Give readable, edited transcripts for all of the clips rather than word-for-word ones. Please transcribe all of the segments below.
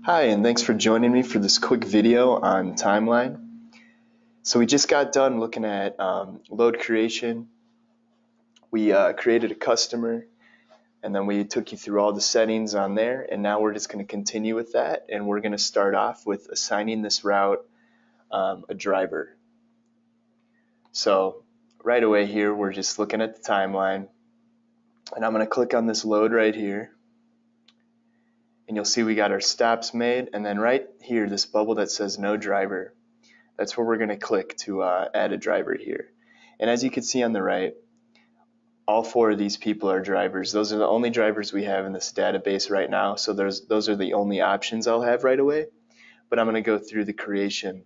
Hi, and thanks for joining me for this quick video on Timeline. So we just got done looking at load creation. We created a customer, and then we took you through all the settings on there, and now we're just going to continue with that, and we're going to start off with assigning this route a driver. So right away here, we're just looking at the timeline, and I'm going to click on this load right here. And you'll see we got our stops made, and then right here, this bubble that says no driver, that's where we're going to click to add a driver here. And as you can see on the right, all four of these people are drivers. Those are the only drivers we have in this database right now, so those are the only options I'll have right away. But I'm going to go through the creation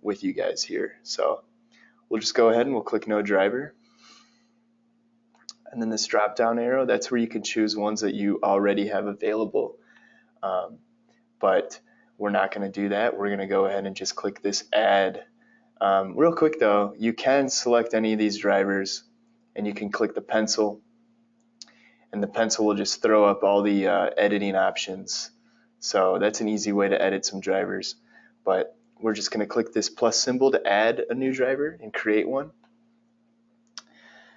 with you guys here. So we'll just go ahead and we'll click no driver. And then this drop down arrow, that's where you can choose ones that you already have available. But we're not going to do that. We're going to go ahead and just click this add. Real quick though, you can select any of these drivers and you can click the pencil, and the pencil will just throw up all the editing options. So that's an easy way to edit some drivers. But we're just going to click this plus symbol to add a new driver and create one.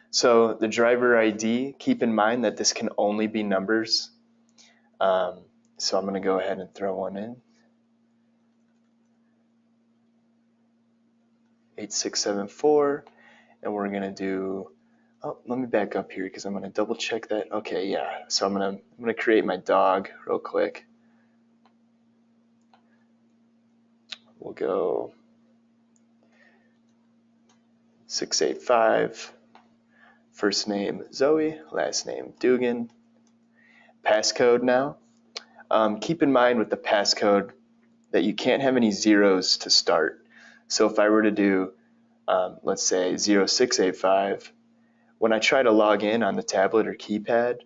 So the driver ID, keep in mind that this can only be numbers. So I'm going to go ahead and throw one in. 8674, and we're going to do, oh, let me back up here because I'm going to double check that. Okay, yeah, so I'm going to create my dog real quick. We'll go 685, first name Zoe, last name Dugan. Passcode now. Keep in mind with the passcode that you can't have any zeros to start. So if I were to do, let's say 0685, when I try to log in on the tablet or keypad,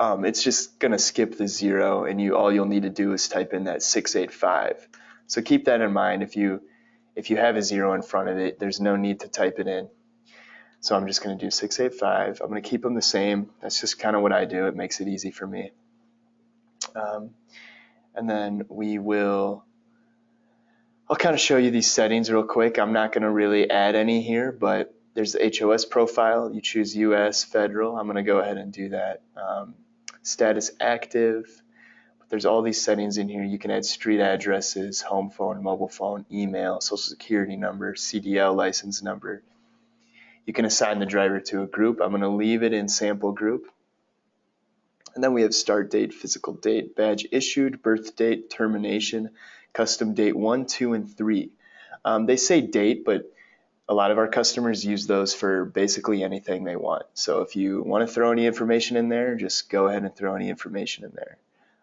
it's just going to skip the 0, and all you'll need to do is type in that 685. So keep that in mind. If you have a 0 in front of it, there's no need to type it in. So I'm just going to do 685. I'm going to keep them the same. That's just kind of what I do. It makes it easy for me. And then I'll kind of show you these settings real quick. I'm not going to really add any here, but there's the HOS profile. You choose US, federal. I'm going to go ahead and do that. Status active. There's all these settings in here. You can add street addresses, home phone, mobile phone, email, social security number, CDL license number. You can assign the driver to a group. I'm going to leave it in sample group. And then we have start date, physical date, badge issued, birth date, termination, custom date 1, 2, and 3. They say date, but a lot of our customers use those for basically anything they want. So if you want to throw any information in there, just go ahead and throw any information in there.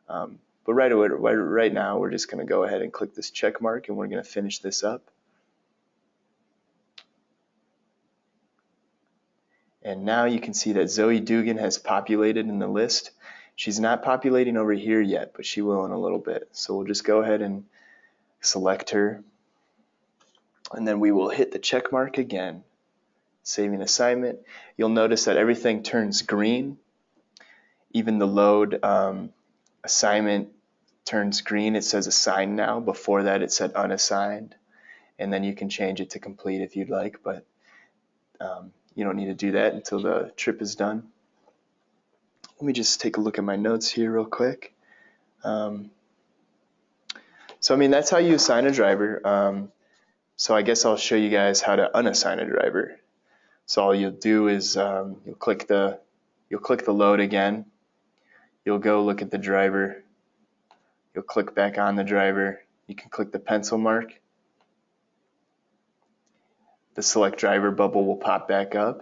But right now, we're just going to go ahead and click this check mark, and we're going to finish this up. And now you can see that Zoe Dugan has populated in the list. She's not populating over here yet, but she will in a little bit. So we'll just go ahead and select her. And then we will hit the check mark again, saving assignment. You'll notice that everything turns green. Even the load assignment turns green. It says assigned now. Before that, it said unassigned. And then you can change it to complete if you'd like, but you don't need to do that until the trip is done. Let me just take a look at my notes here real quick. So I mean, that's how you assign a driver. So I guess I'll show you guys how to unassign a driver. So all you'll do is you'll click the load again. You'll go look at the driver. You'll click back on the driver. You can click the pencil mark. The select driver bubble will pop back up.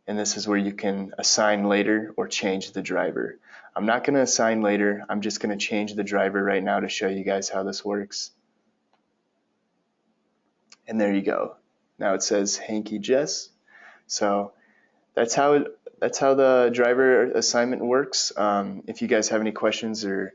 And this is where you can assign later or change the driver. I'm not going to assign later. I'm just going to change the driver right now to show you guys how this works. And there you go. Now it says Hanky Jess. So that's how the driver assignment works. If you guys have any questions or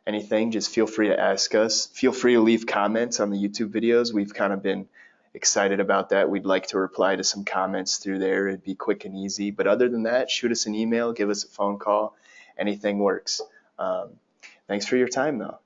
anything, just feel free to ask us. Feel free to leave comments on the YouTube videos. We've kind of been excited about that. We'd like to reply to some comments through there. It'd be quick and easy. But other than that, shoot us an email, give us a phone call. Anything works. Thanks for your time, though.